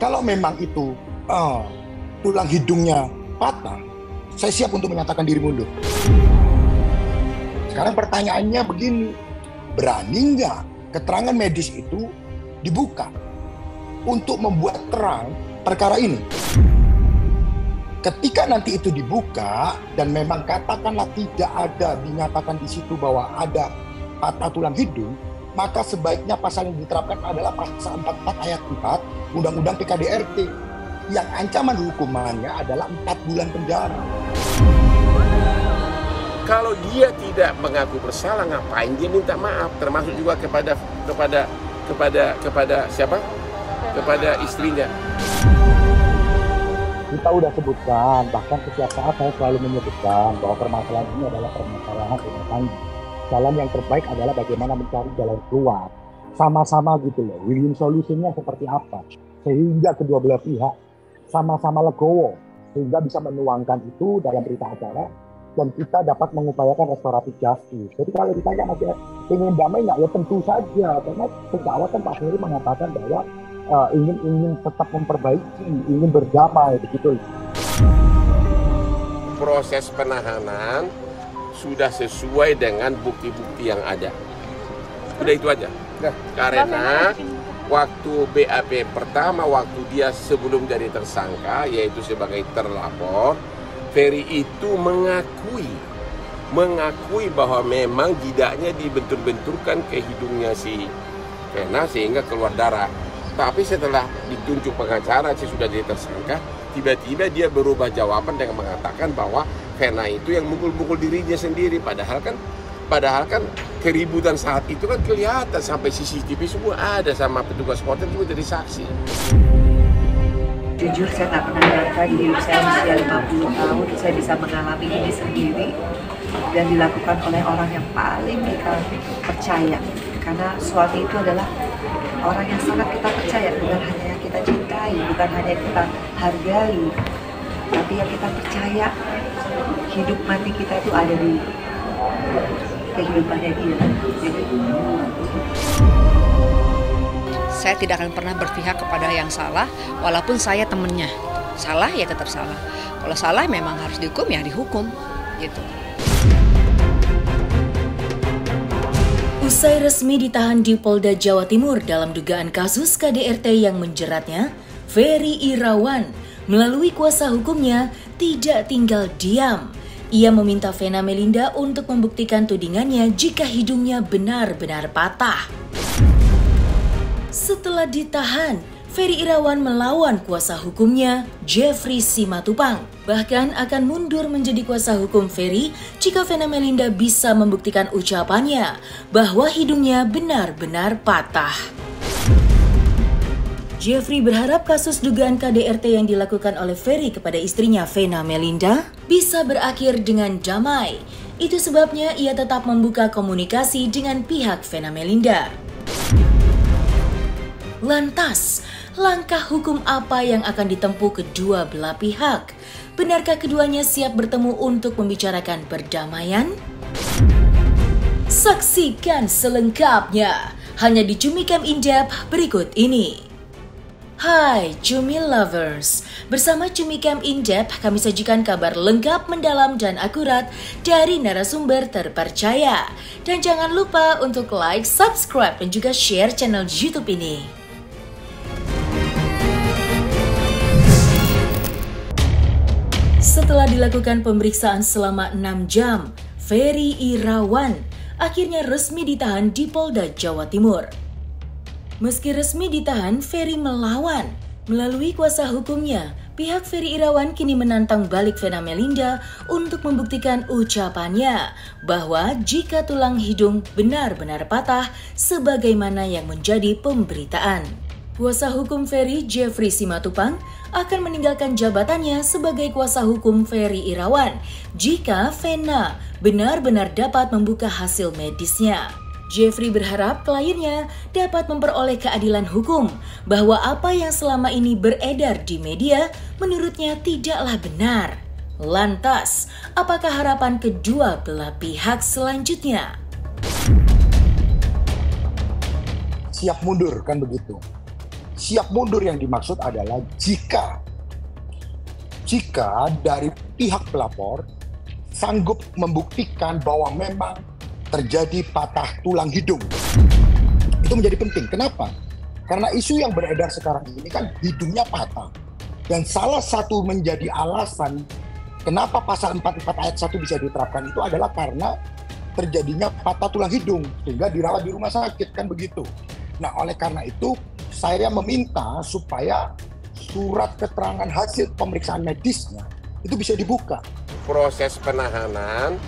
Kalau memang itu tulang hidungnya patah, saya siap untuk menyatakan diri mundur. Sekarang pertanyaannya begini, berani nggak keterangan medis itu dibuka untuk membuat terang perkara ini? Ketika nanti itu dibuka dan memang katakanlah tidak ada dinyatakan di situ bahwa ada patah tulang hidung, maka sebaiknya pasal yang diterapkan adalah pasal 44 ayat 4 Undang-Undang PKDRT yang ancaman hukumannya adalah 4 bulan penjara. Kalau dia tidak mengaku bersalah, ngapain dia minta maaf? Termasuk juga kepada siapa? Kepada istrinya. Kita udah sebutkan, bahkan setiap saat saya selalu menyebutkan bahwa permasalahan ini adalah permasalahan rumah tangga. Jalan yang terbaik adalah bagaimana mencari jalan keluar. Sama-sama gitu loh, win-win solutionnya seperti apa. Sehingga kedua belah pihak sama-sama legowo. Sehingga bisa menuangkan itu dalam berita acara. Dan kita dapat mengupayakan restoratif justice. Jadi kalau ditanya masih ingin damai nggak? Ya tentu saja. Karena sejak awal kan Pak Ferry mengatakan bahwa ingin tetap memperbaiki, ingin berdamai begitu. Proses penahanan sudah sesuai dengan bukti-bukti yang ada. Udah itu aja. Karena waktu BAP pertama, waktu dia sebelum jadi tersangka, yaitu sebagai terlapor, Ferry itu mengakui bahwa memang gidanya dibentur-benturkan ke hidungnya si Vena sehingga keluar darah. Tapi setelah ditunjuk pengacara, sudah jadi tersangka, tiba-tiba dia berubah jawaban dengan mengatakan bahwa Vena itu yang mukul-mukul dirinya sendiri. Padahal kan keributan saat itu kan kelihatan, sampai CCTV semua ada, sama petugas hotel juga jadi saksi. Jujur saya tak pernah nyangka di hidup saya usia 50 tahun saya bisa mengalami ini sendiri dan dilakukan oleh orang yang paling kita percaya. Karena suami itu adalah orang yang sangat kita percaya, bukan hanya yang kita cintai, bukan hanya yang kita hargai, tapi yang kita percaya hidup mati kita itu ada di kehidupannya dia. Jadi, saya tidak akan pernah berpihak kepada yang salah, walaupun saya temennya. Salah ya tetap salah. Kalau salah memang harus dihukum ya dihukum, gitu. Usai resmi ditahan di Polda Jawa Timur dalam dugaan kasus KDRT yang menjeratnya, Ferry Irawan melalui kuasa hukumnya tidak tinggal diam. Ia meminta Vena Melinda untuk membuktikan tudingannya jika hidungnya benar-benar patah. Setelah ditahan, Ferry Irawan melawan kuasa hukumnya, Jeffrey Simatupang. Bahkan akan mundur menjadi kuasa hukum Ferry jika Vena Melinda bisa membuktikan ucapannya bahwa hidungnya benar-benar patah. Jeffrey berharap kasus dugaan KDRT yang dilakukan oleh Ferry kepada istrinya Vena Melinda bisa berakhir dengan damai. Itu sebabnya ia tetap membuka komunikasi dengan pihak Vena Melinda. Lantas, langkah hukum apa yang akan ditempuh kedua belah pihak? Benarkah keduanya siap bertemu untuk membicarakan perdamaian? Saksikan selengkapnya hanya di Cumi Camp In Depth berikut ini. Hai Cumi Lovers, bersama Cumi Camp In Depth kami sajikan kabar lengkap, mendalam, dan akurat dari narasumber terpercaya. Dan jangan lupa untuk like, subscribe, dan juga share channel YouTube ini. Setelah dilakukan pemeriksaan selama 6 jam, Ferry Irawan akhirnya resmi ditahan di Polda Jawa Timur. Meski resmi ditahan, Ferry melawan. Melalui kuasa hukumnya, pihak Ferry Irawan kini menantang balik Vena Melinda untuk membuktikan ucapannya bahwa jika tulang hidung benar-benar patah sebagaimana yang menjadi pemberitaan. Kuasa hukum Ferry, Jeffrey Simatupang, akan meninggalkan jabatannya sebagai kuasa hukum Ferry Irawan jika Vena benar-benar dapat membuka hasil medisnya. Jeffrey berharap kliennya dapat memperoleh keadilan hukum bahwa apa yang selama ini beredar di media menurutnya tidaklah benar. Lantas, apakah harapan kedua belah pihak selanjutnya? Siap mundur kan begitu. siap mundur yang dimaksud adalah jika dari pihak pelapor sanggup membuktikan bahwa memang terjadi patah tulang hidung. Itu menjadi penting. Kenapa? Karena isu yang beredar sekarang ini kan hidungnya patah. Dan salah satu menjadi alasan kenapa pasal 44 ayat 1 bisa diterapkan itu adalah karena terjadinya patah tulang hidung sehingga dirawat di rumah sakit, kan begitu. Nah, oleh karena itu saya meminta supaya surat keterangan hasil pemeriksaan medisnya itu bisa dibuka. Proses penahanan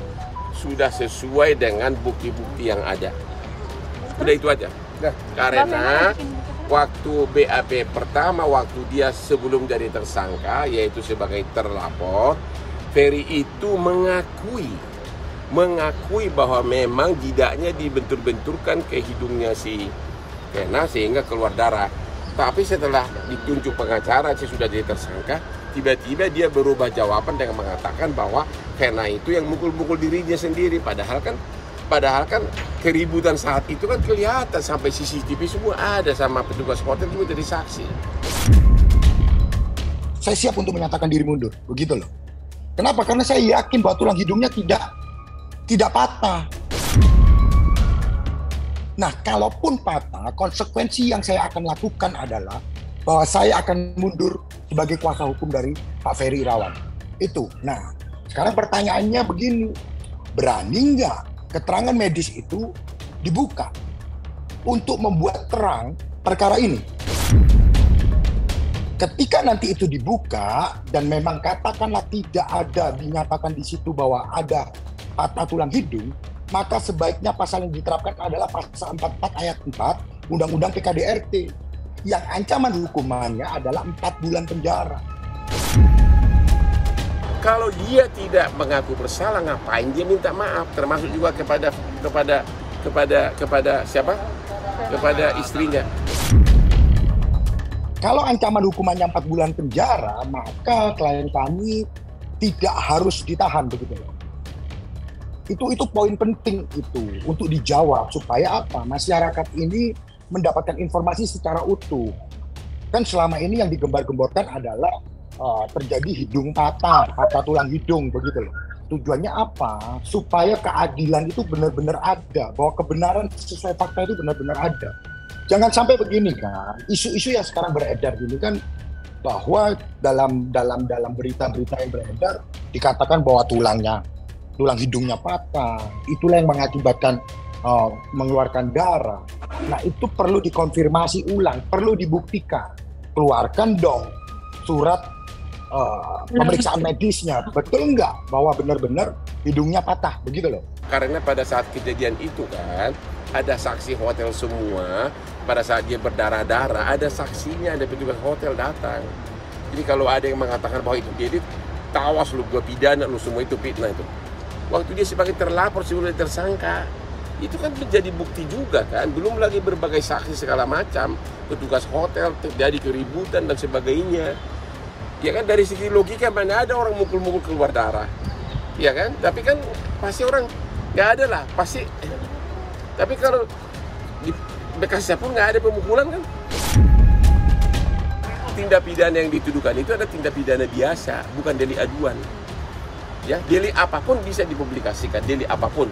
sudah sesuai dengan bukti-bukti yang ada. Udah itu aja. Karena waktu BAP pertama, waktu dia sebelum jadi tersangka, yaitu sebagai terlapor, Ferry itu mengakui bahwa memang jidaknya dibentur-benturkan ke hidungnya si Vena sehingga keluar darah. Tapi setelah ditunjuk pengacara, sudah jadi tersangka, tiba-tiba dia berubah jawaban dengan mengatakan bahwa Vena itu yang mukul-mukul dirinya sendiri. Padahal kan keributan saat itu kan kelihatan, sampai CCTV semua ada, sama petugas hotel juga jadi saksi. Saya siap untuk menyatakan diri mundur, begitu loh. Kenapa? Karena saya yakin bahwa tulang hidungnya tidak patah. Nah, kalaupun patah, konsekuensi yang saya akan lakukan adalah bahwa saya akan mundur sebagai kuasa hukum dari Pak Ferry Irawan. Itu. Nah, sekarang pertanyaannya begini, berani nggak keterangan medis itu dibuka untuk membuat terang perkara ini? Ketika nanti itu dibuka dan memang katakanlah tidak ada dinyatakan di situ bahwa ada patah tulang hidung, maka sebaiknya pasal yang diterapkan adalah pasal 44 ayat 4 Undang-Undang PKDRT yang ancaman hukumannya adalah 4 bulan penjara. Kalau dia tidak mengaku bersalah, ngapain dia minta maaf? Termasuk juga kepada siapa? Kepada istrinya. Kalau ancaman hukumannya 4 bulan penjara, maka klien kami tidak harus ditahan, begitu loh. Itu poin penting itu untuk dijawab supaya apa? Masyarakat ini mendapatkan informasi secara utuh. Kan selama ini yang digembar-gemborkan adalah terjadi hidung patah tulang hidung, begitu loh. Tujuannya apa? Supaya keadilan itu benar-benar ada, bahwa kebenaran sesuai fakta itu benar-benar ada. Jangan sampai begini kan, isu-isu yang sekarang beredar ini kan, bahwa dalam berita-berita yang beredar dikatakan bahwa tulang hidungnya patah, itulah yang mengakibatkan mengeluarkan darah. Nah, itu perlu dikonfirmasi ulang, perlu dibuktikan. Keluarkan dong surat pemeriksaan medisnya, betul nggak bahwa benar-benar hidungnya patah, begitu loh. Karena pada saat kejadian itu kan ada saksi hotel semua, pada saat dia berdarah-darah ada saksinya, ada petugas hotel datang. Jadi kalau ada yang mengatakan bahwa itu dia, tawas lu, gua pidana lu, semua itu fitnah itu. Waktu dia sebagai terlapor sebelum dia tersangka, itu kan menjadi bukti juga kan, belum lagi berbagai saksi segala macam, petugas hotel, terjadi keributan dan sebagainya. Ya kan, dari segi logika mana ada orang mukul-mukul keluar darah, ya kan? Tapi kan pasti orang nggak ada lah, pasti. Tapi kalau di bekasnya pun nggak ada pemukulan kan. Tindak pidana yang dituduhkan itu ada tindak pidana biasa, bukan delik aduan. Ya, delik apapun bisa dipublikasikan, delik apapun.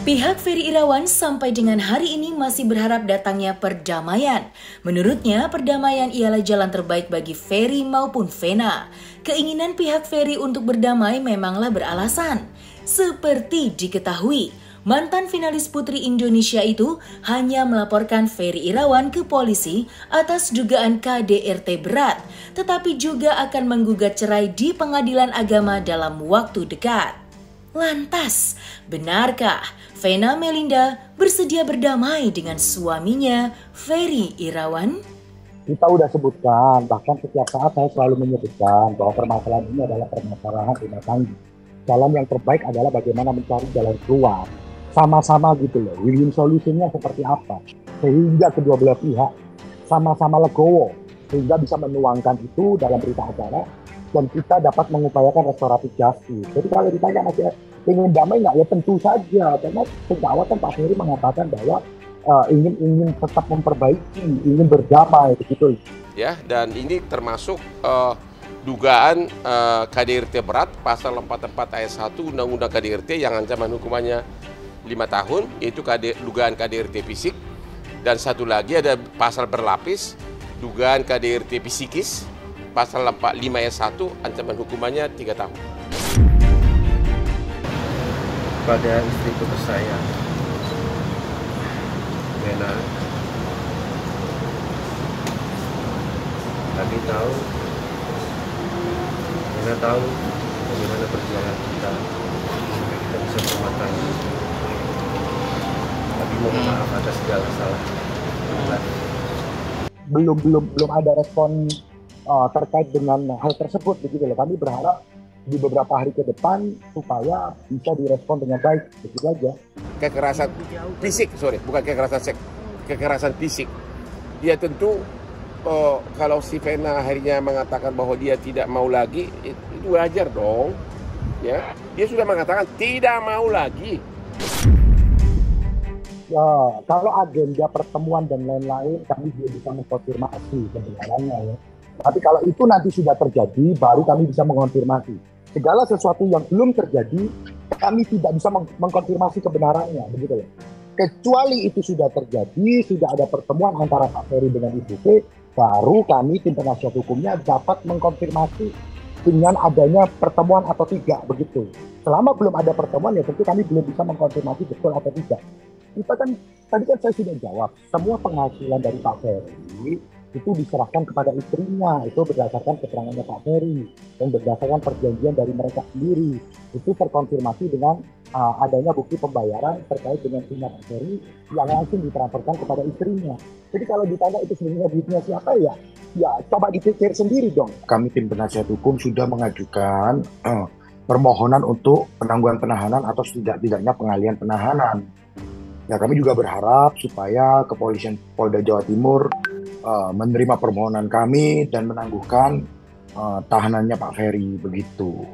Pihak Ferry Irawan sampai dengan hari ini masih berharap datangnya perdamaian. Menurutnya, perdamaian ialah jalan terbaik bagi Ferry maupun Vena. Keinginan pihak Ferry untuk berdamai memanglah beralasan. Seperti diketahui, mantan finalis Putri Indonesia itu hanya melaporkan Ferry Irawan ke polisi atas dugaan KDRT berat, tetapi juga akan menggugat cerai di Pengadilan Agama dalam waktu dekat. Lantas, benarkah Vena Melinda bersedia berdamai dengan suaminya, Ferry Irawan? Kita udah sebutkan, bahkan setiap saat saya selalu menyebutkan bahwa permasalahan ini adalah permasalahan rumah tangga. Jalan yang terbaik adalah bagaimana mencari jalan keluar. Sama-sama gitu loh, win-win solutionnya seperti apa. Sehingga kedua belah pihak sama-sama legowo, sehingga bisa menuangkan itu dalam berita acara, dan kita dapat mengupayakan restoratif justice. Jadi kalau ditanya masih ingin damai nggak, ya tentu saja. Karena sejak awal kan Pak Ferry mengatakan bahwa ingin tetap memperbaiki, ingin berdamai begitu. Ya, dan ini termasuk dugaan KDRT berat pasal 44 ayat 1 Undang-Undang KDRT yang ancaman hukumannya 5 tahun, yaitu dugaan KDRT fisik. Dan satu lagi ada pasal berlapis, dugaan KDRT psikis, pasal 45 ayat 1 ancaman hukumannya 3 tahun. Pada istriku tersayang, Vena, kami tahu, Vena tahu bagaimana perjalanan kita sampai kita bisa berumah tangga. Tapi mohon maaf atas segala salah. Belum ada respon terkait dengan hal tersebut begitu loh. Kami berharap di beberapa hari ke depan supaya bisa direspon dengan baik, begitu aja. Kekerasan fisik, bukan kekerasan seks, kekerasan fisik. Dia tentu kalau si Vena akhirnya mengatakan bahwa dia tidak mau lagi, itu wajar dong. Ya, dia sudah mengatakan tidak mau lagi. Ya, kalau agenda pertemuan dan lain-lain kami belum bisa mengkonfirmasi kebenarannya ya. Tapi kalau itu nanti sudah terjadi, baru kami bisa mengonfirmasi. Segala sesuatu yang belum terjadi, kami tidak bisa mengkonfirmasi kebenarannya, begitu loh. Kecuali itu sudah terjadi, sudah ada pertemuan antara Pak Ferry dengan Ibu P, baru kami tim penasihat hukumnya dapat mengkonfirmasi dengan adanya pertemuan atau tidak, begitu. Selama belum ada pertemuan, ya tentu kami belum bisa mengkonfirmasi betul atau tidak. Kita kan, tadi kan saya sudah jawab, semua penghasilan dari Pak Ferry itu diserahkan kepada istrinya, itu berdasarkan keterangannya Pak Ferry dan berdasarkan perjanjian dari mereka sendiri. Itu terkonfirmasi dengan adanya bukti pembayaran terkait dengan punya Pak Ferry yang langsung ditransferkan kepada istrinya. Jadi kalau ditanya itu sebenarnya duitnya siapa ya? Ya coba dipikir sendiri dong. Kami tim penasihat hukum sudah mengajukan permohonan untuk penangguhan penahanan atau setidak-tidaknya pengalihan penahanan. Ya kami juga berharap supaya Kepolisian Polda Jawa Timur menerima permohonan kami dan menangguhkan tahanannya Pak Ferry begitu.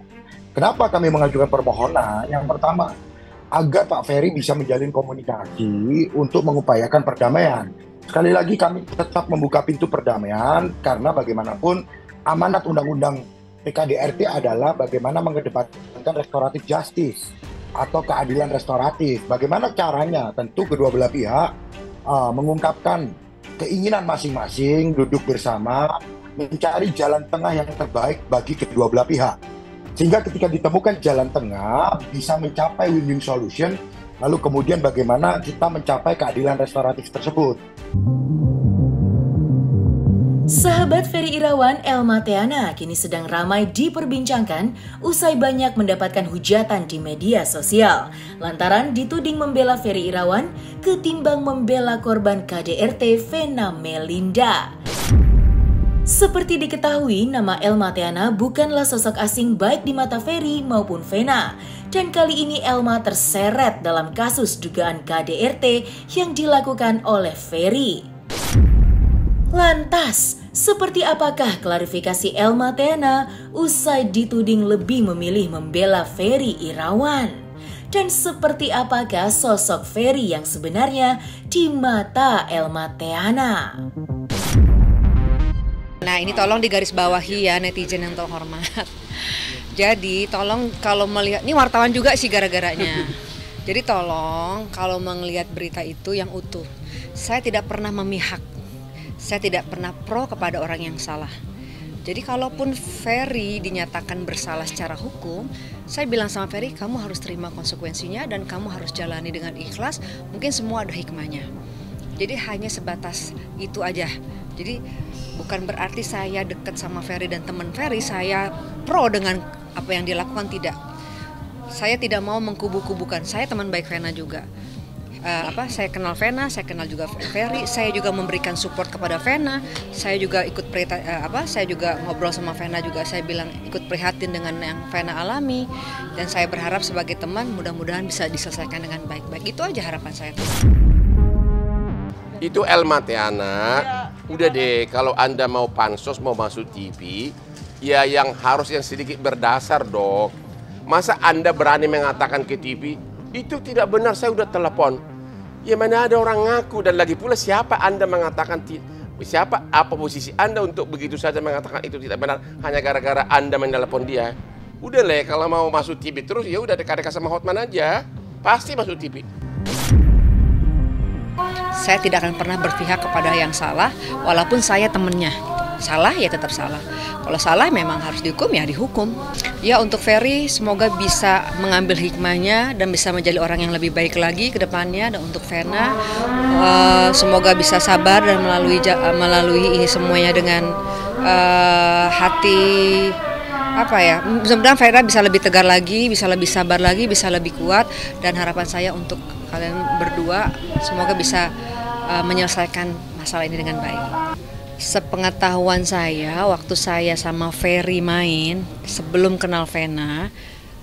Kenapa kami mengajukan permohonan? Yang pertama, agar Pak Ferry bisa menjalin komunikasi untuk mengupayakan perdamaian. Sekali lagi kami tetap membuka pintu perdamaian karena bagaimanapun amanat Undang-Undang PKDRT adalah bagaimana mengedepankan restoratif justice atau keadilan restoratif. Bagaimana caranya? Tentu kedua belah pihak mengungkapkan keinginan masing-masing, duduk bersama, mencari jalan tengah yang terbaik bagi kedua belah pihak. Sehingga ketika ditemukan jalan tengah, bisa mencapai win-win solution, lalu kemudian bagaimana kita mencapai keadilan restoratif tersebut. Sahabat Ferry Irawan, Elma Theana kini sedang ramai diperbincangkan usai banyak mendapatkan hujatan di media sosial lantaran dituding membela Ferry Irawan ketimbang membela korban KDRT Vena Melinda. Seperti diketahui, nama Elma Theana bukanlah sosok asing baik di mata Ferry maupun Vena. Dan kali ini Elma terseret dalam kasus dugaan KDRT yang dilakukan oleh Ferry. Lantas, seperti apakah klarifikasi Elma Theana usai dituding lebih memilih membela Ferry Irawan? Dan seperti apakah sosok Ferry yang sebenarnya di mata Elma Theana? Nah ini tolong digarisbawahi ya netizen yang terhormat. Jadi tolong kalau melihat, ini wartawan juga sih gara-garanya. Jadi tolong kalau melihat berita itu yang utuh. Saya tidak pernah memihak. Saya tidak pernah pro kepada orang yang salah. Jadi kalaupun Ferry dinyatakan bersalah secara hukum, saya bilang sama Ferry, kamu harus terima konsekuensinya dan kamu harus jalani dengan ikhlas. Mungkin semua ada hikmahnya. Jadi hanya sebatas itu aja. Jadi bukan berarti saya dekat sama Ferry dan teman Ferry, saya pro dengan apa yang dilakukan, tidak. Saya tidak mau mengkubu-kubukan. Saya teman baik Vena juga. Saya kenal Vena, saya kenal juga Ferry, saya juga memberikan support kepada Vena, saya juga ikut saya juga ngobrol sama Vena juga, saya bilang ikut prihatin dengan yang Vena alami, dan saya berharap sebagai teman mudah-mudahan bisa diselesaikan dengan baik-baik. Itu aja harapan saya. Itu Elma Theana, udah deh kalau Anda mau pansos, mau masuk TV, ya yang sedikit berdasar dong. Masa Anda berani mengatakan ke TV, itu tidak benar, saya udah telepon. Ya mana ada orang ngaku, dan lagi pula siapa Anda mengatakan, siapa apa posisi Anda untuk begitu saja mengatakan itu tidak benar hanya gara-gara Anda menelepon dia? Udah lah, kalau mau masuk TV terus ya udah dekat-dekat sama Hotman aja, pasti masuk TV. Saya tidak akan pernah berpihak kepada yang salah, walaupun saya temennya. Salah ya tetap salah. Kalau salah memang harus dihukum ya dihukum. Ya untuk Ferry semoga bisa mengambil hikmahnya dan bisa menjadi orang yang lebih baik lagi ke depannya. Dan untuk Vena semoga bisa sabar dan melalui ini semuanya dengan hati mudah-mudahan Vena bisa lebih tegar lagi, bisa lebih sabar lagi, bisa lebih kuat. Dan harapan saya untuk kalian berdua semoga bisa menyelesaikan masalah ini dengan baik. Sepengetahuan saya, waktu saya sama Ferry main, sebelum kenal Vena,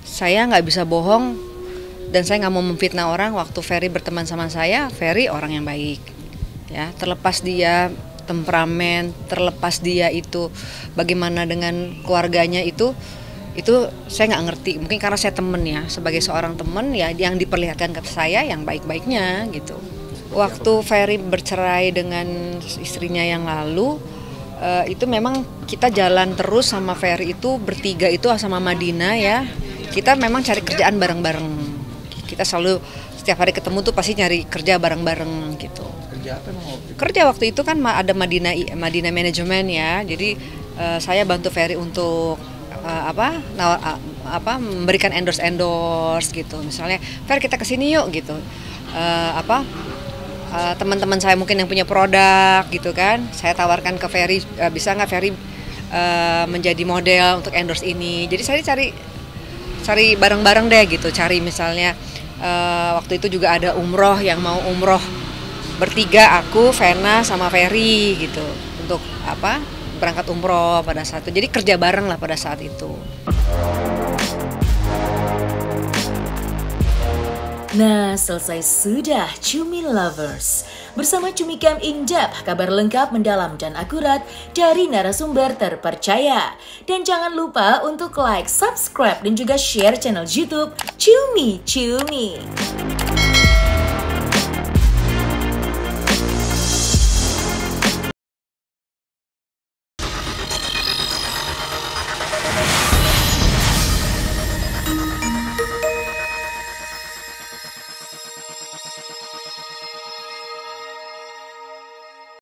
saya nggak bisa bohong dan saya nggak mau memfitnah orang. Waktu Ferry berteman sama saya, Ferry orang yang baik. Ya, terlepas dia temperamen, terlepas dia itu bagaimana dengan keluarganya itu saya nggak ngerti. Mungkin karena saya temen ya, sebagai seorang temen ya yang diperlihatkan ke saya yang baik-baiknya gitu. Waktu Ferry bercerai dengan istrinya yang lalu, itu memang kita jalan terus sama Ferry itu bertiga itu sama Madina ya. Kita memang cari kerjaan bareng-bareng. Kita selalu setiap hari ketemu tuh pasti nyari kerja bareng-bareng gitu. Kerja apa emang? Kerja waktu itu kan ada Madina manajemen ya. Jadi saya bantu Ferry untuk memberikan endorse gitu. Misalnya Ferry kita kesini yuk gitu. Teman-teman saya mungkin yang punya produk gitu kan, saya tawarkan ke Ferry, bisa nggak Ferry menjadi model untuk endorse ini. Jadi saya cari bareng-bareng deh gitu, cari misalnya waktu itu juga ada umroh yang mau umroh bertiga, aku, Vena sama Ferry gitu untuk berangkat umroh pada saat itu. Jadi kerja bareng lah pada saat itu. Nah, selesai sudah Cumi Lovers. Bersama Cumi Cam Indep, kabar lengkap, mendalam, dan akurat dari narasumber terpercaya. Dan jangan lupa untuk like, subscribe, dan juga share channel YouTube Cumi Cumi.